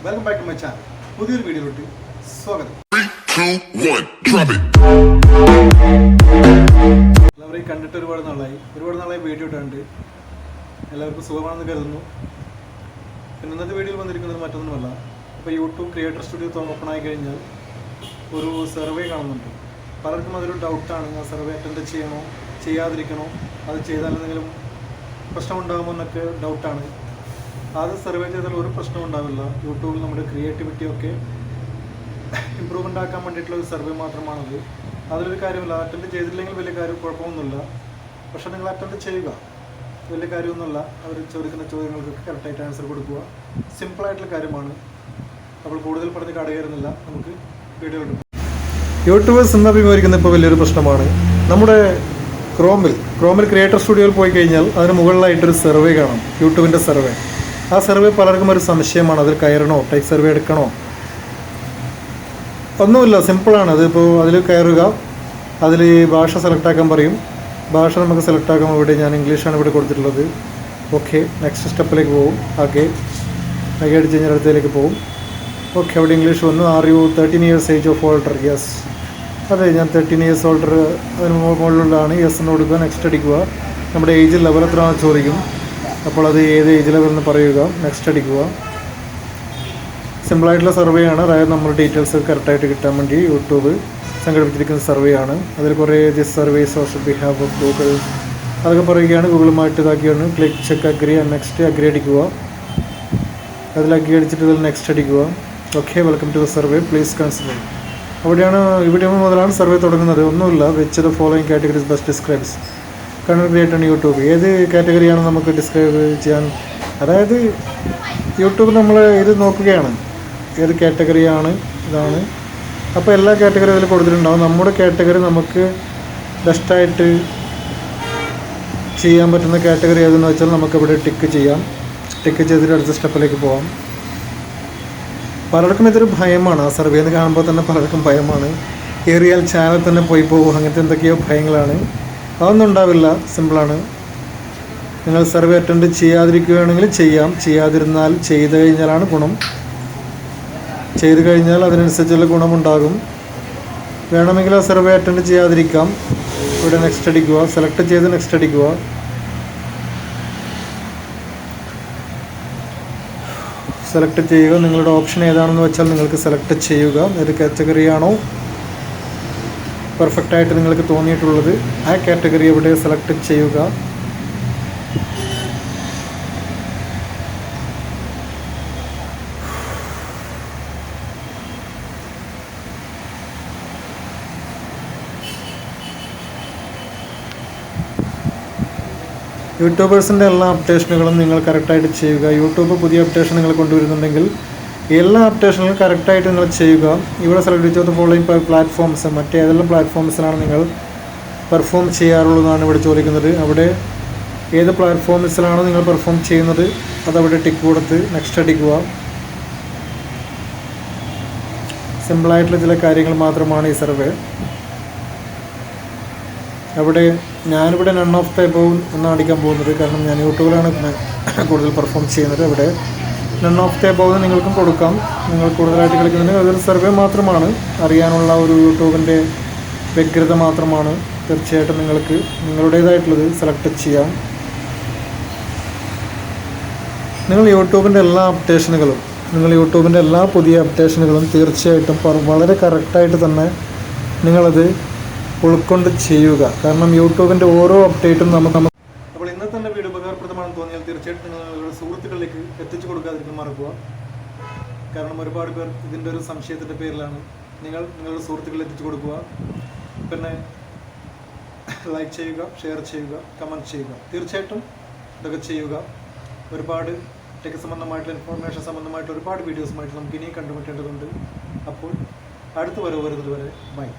Welcome back to my channel. പുതിയൊരു വീഡിയോയിലോട്ട് സ്വാഗതം. 3, 2, 1, drop it. എല്ലാവരെയും കണ്ടിട്ട് ഒരുപാട് നാളായി വീഡിയോ ഇട്ടാണ്ട്. എല്ലാവർക്കും സുഖമാണെന്ന് കരുതുന്നു. പിന്നെ ഇന്നത്തെ വീഡിയോയിൽ വന്നിരിക്കുന്നത് മറ്റൊന്നുമല്ല. ഇപ്പോൾ യൂട്യൂബ് ക്രിയേറ്റർ സ്റ്റുഡിയോ ഓപ്പൺ ആയി കഴിഞ്ഞാൽ ഒരു സർവേ കാണുന്നുണ്ട്. പലർക്കും അതൊരു ഡൗട്ടാണ്. ആ സർവേ അറ്റൻഡ് ചെയ്യണോ ചെയ്യാതിരിക്കണോ, അത് ചെയ്താൽ എന്തെങ്കിലും പ്രശ്നമുണ്ടാകുമോ എന്നൊക്കെ ഡൗട്ടാണ്. അത് സർവേ ചെയ്താൽ ഒരു പ്രശ്നം ഉണ്ടാവില്ല. യൂട്യൂബിൽ നമ്മുടെ ക്രിയേറ്റിവിറ്റിയൊക്കെ ഇമ്പ്രൂവ്മെൻ്റ് ആക്കാൻ വേണ്ടിയിട്ടുള്ള ഒരു സർവേ മാത്രമാണത്. അതിലൊരു കാര്യമില്ല. അറ്റൻഡ് ചെയ്തില്ലെങ്കിൽ വലിയ കാര്യം കുഴപ്പമൊന്നുമില്ല. പക്ഷേ നിങ്ങൾ അറ്റൻഡ് ചെയ്യുക, വലിയ കാര്യമൊന്നുമില്ല. അവർ ചോദിക്കുന്ന ചോദ്യങ്ങൾക്കൊക്കെ കറക്റ്റായിട്ട് ആൻസർ കൊടുക്കുക. സിമ്പിളായിട്ടുള്ള കാര്യമാണ്. അപ്പോൾ കൂടുതൽ പറഞ്ഞ് കടകയറുന്നില്ല, നമുക്ക് വീഡിയോ എടുക്കാം. യൂട്യൂബേഴ്സ് ഇന്ന് അഭിമുഖീകരിക്കുന്ന ഇപ്പോൾ വലിയൊരു പ്രശ്നമാണ്. നമ്മുടെ ക്രോമിൽ ക്രിയേറ്റർ സ്റ്റുഡിയോയിൽ പോയി കഴിഞ്ഞാൽ അതിന് മുകളിലായിട്ടൊരു സർവേ കാണാം, യൂട്യൂബിൻ്റെ സർവേ. ആ സർവേ പലർക്കും ഒരു സംശയമാണ്. അതിൽ കയറണോ, ടെക് സർവേ എടുക്കണോ? ഒന്നുമില്ല, സിമ്പിളാണ്. അതിപ്പോൾ അതിൽ കയറുക, അതിൽ ഭാഷ സെലക്ട് ആക്കാൻ പറയും. ഭാഷ നമുക്ക് സെലക്ട് ആക്കാൻ ഇവിടെ ഞാൻ ഇംഗ്ലീഷാണ് ഇവിടെ കൊടുത്തിട്ടുള്ളത്. ഓക്കെ, നെക്സ്റ്റ് സ്റ്റെപ്പിലേക്ക് പോകും. ഓക്കെ അടിച്ച് കഴിഞ്ഞാൽ അടുത്തതിലേക്ക് പോകും. ഓക്കെ, അവിടെ ഇംഗ്ലീഷ് വന്നു. Are you 13 years age of older? Yes. അതെ, ഞാൻ 13 years ഓൾഡർ അതിന് മുകളിലുള്ളതാണ്. യെസ് എന്ന് കൊടുക്കുക. നെക്സ്റ്റ് അടിക്കുക. നമ്മുടെ ഏജ് ലെവൽ എത്രയാണെന്ന് ചോദിക്കും. അപ്പോൾ അത് ഏത് ഏജ് ലെവൽ എന്ന് പറയുക. നെക്സ്റ്റ് അടിക്കുക. സിമ്പിളായിട്ടുള്ള സർവേ ആണ്. അതായത് നമ്മുടെ ഡീറ്റെയിൽസ് കറക്റ്റായിട്ട് കിട്ടാൻ വേണ്ടി യൂട്യൂബ് സംഘടിപ്പിച്ചിരിക്കുന്ന സർവേ ആണ്. അതിൽ കുറേ this service should be have of Google അതൊക്കെ പറയുകയാണ്. ഗൂഗിളുമായിട്ട് ഇതാക്കിയാണ്. Click check agree. Next agree അടിക്കുക. അതിൽ അഗ്രി അടിച്ചിട്ട് ഇതിൽ നെക്സ്റ്റ് അടിക്കുക. Okay, welcome to the survey, please consider. ഇവിടെ മുതലാണ് സർവേ തുടങ്ങുന്നത്. ഒന്നുമില്ല. Which the following categories best describes content create on YouTube. ഏത് കാറ്റഗറിയാണ് നമുക്ക് ഡിസ്ക്രൈബ് ചെയ്യാൻ? അതായത് യൂട്യൂബ് നമ്മൾ ഇത് നോക്കുകയാണ്, ഏത് കാറ്റഗറിയാണ് ഇതാണ്. അപ്പോൾ എല്ലാ കാറ്റഗറി അതിൽ കൊടുത്തിട്ടുണ്ടാവും. നമ്മുടെ കാറ്റഗറി നമുക്ക് ബെസ്റ്റായിട്ട് ചെയ്യാൻ പറ്റുന്ന കാറ്റഗറി ഏതെന്ന് വെച്ചാൽ നമുക്കിവിടെ ടിക്ക് ചെയ്യാം. ടിക്ക് ചെയ്തിട്ട് അടുത്ത സ്റ്റെപ്പിലേക്ക് പോകാം. പലർക്കും ഇതൊരു ഭയമാണ്. ആ സർവേ എന്ന് കാണുമ്പോൾ തന്നെ പലർക്കും ഭയമാണ്. ഏറിയാൽ ചാനൽ തന്നെ പോയി പോകും, അങ്ങനത്തെ എന്തൊക്കെയോ ഭയങ്ങളാണ്. അതൊന്നും ഉണ്ടാവില്ല, സിമ്പിളാണ്. നിങ്ങൾ സർവേ അറ്റൻഡ് ചെയ്യാതിരിക്കുകയാണെങ്കിൽ ചെയ്യാം. ചെയ്യാതിരുന്നാൽ ചെയ്ത് കഴിഞ്ഞാലാണ് ഗുണം. ചെയ്ത് കഴിഞ്ഞാൽ അതിനനുസരിച്ചുള്ള ഗുണമുണ്ടാകും. വേണമെങ്കിൽ ആ സർവേ അറ്റൻഡ് ചെയ്യാതിരിക്കാം. ഇവിടെ നെക്സ്റ്റ് അടിക്കുക. സെലക്ട് ചെയ്ത് നെക്സ്റ്റ് അടിക്കുക. സെലക്ട് ചെയ്യുക. നിങ്ങളുടെ ഓപ്ഷൻ ഏതാണെന്ന് വെച്ചാൽ നിങ്ങൾക്ക് സെലക്ട് ചെയ്യുക. ഏത് കാറ്റഗറിയാണോ പെർഫെക്റ്റായിട്ട് നിങ്ങൾക്ക് തോന്നിയിട്ടുള്ളത് ആ കാറ്റഗറി ഇവിടെ സെലക്ട് ചെയ്യുക. യൂട്യൂബേഴ്സിൻ്റെ എല്ലാ അപ്ഡേഷനുകളും നിങ്ങൾ കറക്റ്റായിട്ട് ചെയ്യുക. യൂട്യൂബ് പുതിയ അപ്ഡേഷൻ നിങ്ങൾ കൊണ്ടുവരുന്നുണ്ടെങ്കിൽ എല്ലാ അപ്ഡേഷനുകളും കറക്റ്റായിട്ട് നിങ്ങൾ ചെയ്യുക. ഇവിടെ സെലക്ട് ചെയ്ത ഫോളോയിങ് പ്ലാറ്റ്ഫോംസ്, മറ്റേതെല്ലാം പ്ലാറ്റ്ഫോംസിലാണ് നിങ്ങൾ പെർഫോം ചെയ്യാറുള്ളതാണ് ഇവിടെ ചോദിക്കുന്നത്. അവിടെ ഏത് പ്ലാറ്റ്ഫോംസിലാണോ നിങ്ങൾ പെർഫോം ചെയ്യുന്നത് അതവിടെ ടിക്ക് കൊടുത്ത് നെക്സ്റ്റ് അടിക്കുക. സിമ്പിളായിട്ടുള്ള ചില കാര്യങ്ങൾ മാത്രമാണ് ഈ സർവേ. അവിടെ ഞാനിവിടെ നൺ ഓഫ് ദ എബോവ് എന്നാണ് അടിക്കാൻ പോകുന്നത്. കാരണം ഞാൻ യൂട്യൂബിലാണ് കൂടുതൽ പെർഫോം ചെയ്യുന്നത്. ഇവിടെ നൺ ഓഫ് ദ എബോവ് നിങ്ങൾക്കും കൊടുക്കാം. നിങ്ങൾ കൂടുതലായിട്ട് കളിക്കുന്നതിന് അതൊരു സർവേ മാത്രമാണ്. അറിയാനുള്ള ഒരു യൂട്യൂബിൻ്റെ വ്യഗ്രത മാത്രമാണ്. തീർച്ചയായിട്ടും നിങ്ങൾക്ക് നിങ്ങളുടേതായിട്ടുള്ളത് സെലക്ട് ചെയ്യാം. നിങ്ങൾ യൂട്യൂബിൻ്റെ എല്ലാ പുതിയ അപ്ഡേഷനുകളും തീർച്ചയായിട്ടും വളരെ കറക്റ്റായിട്ട് തന്നെ നിങ്ങളത് ഉൾക്കൊണ്ട് ചെയ്യുക. കാരണം യൂട്യൂബിൻ്റെ ഓരോ അപ്ഡേറ്റും നമുക്ക് അപ്പോൾ ഇന്നത്തെ തന്നെ വീഡിയോ ഉപകാരപ്രദമാണെന്ന് തോന്നിയാൽ തീർച്ചയായിട്ടും നിങ്ങൾ നിങ്ങളുടെ സുഹൃത്തുക്കളിലേക്ക് എത്തിച്ചു കൊടുക്കാതിരിക്കാൻ മറക്കുക. കാരണം ഒരുപാട് പേർ ഇതിൻ്റെ ഒരു സംശയത്തിൻ്റെ പേരിലാണ്. നിങ്ങളുടെ സുഹൃത്തുക്കളിൽ എത്തിച്ചു കൊടുക്കുക. പിന്നെ ലൈക്ക് ചെയ്യുക, ഷെയർ ചെയ്യുക, കമൻറ്റ് ചെയ്യുക. തീർച്ചയായിട്ടും ഇതൊക്കെ ചെയ്യുക. ഒരുപാട് ടെക് സംബന്ധമായിട്ടുള്ള ഇൻഫോർമേഷൻ സംബന്ധമായിട്ട് ഒരുപാട് വീഡിയോസുമായിട്ട് നമുക്ക് ഇനിയും കണ്ടുമുട്ടേണ്ടതുണ്ട്. അപ്പോൾ അടുത്ത വരെ വരുന്നത് വരെ ബൈ.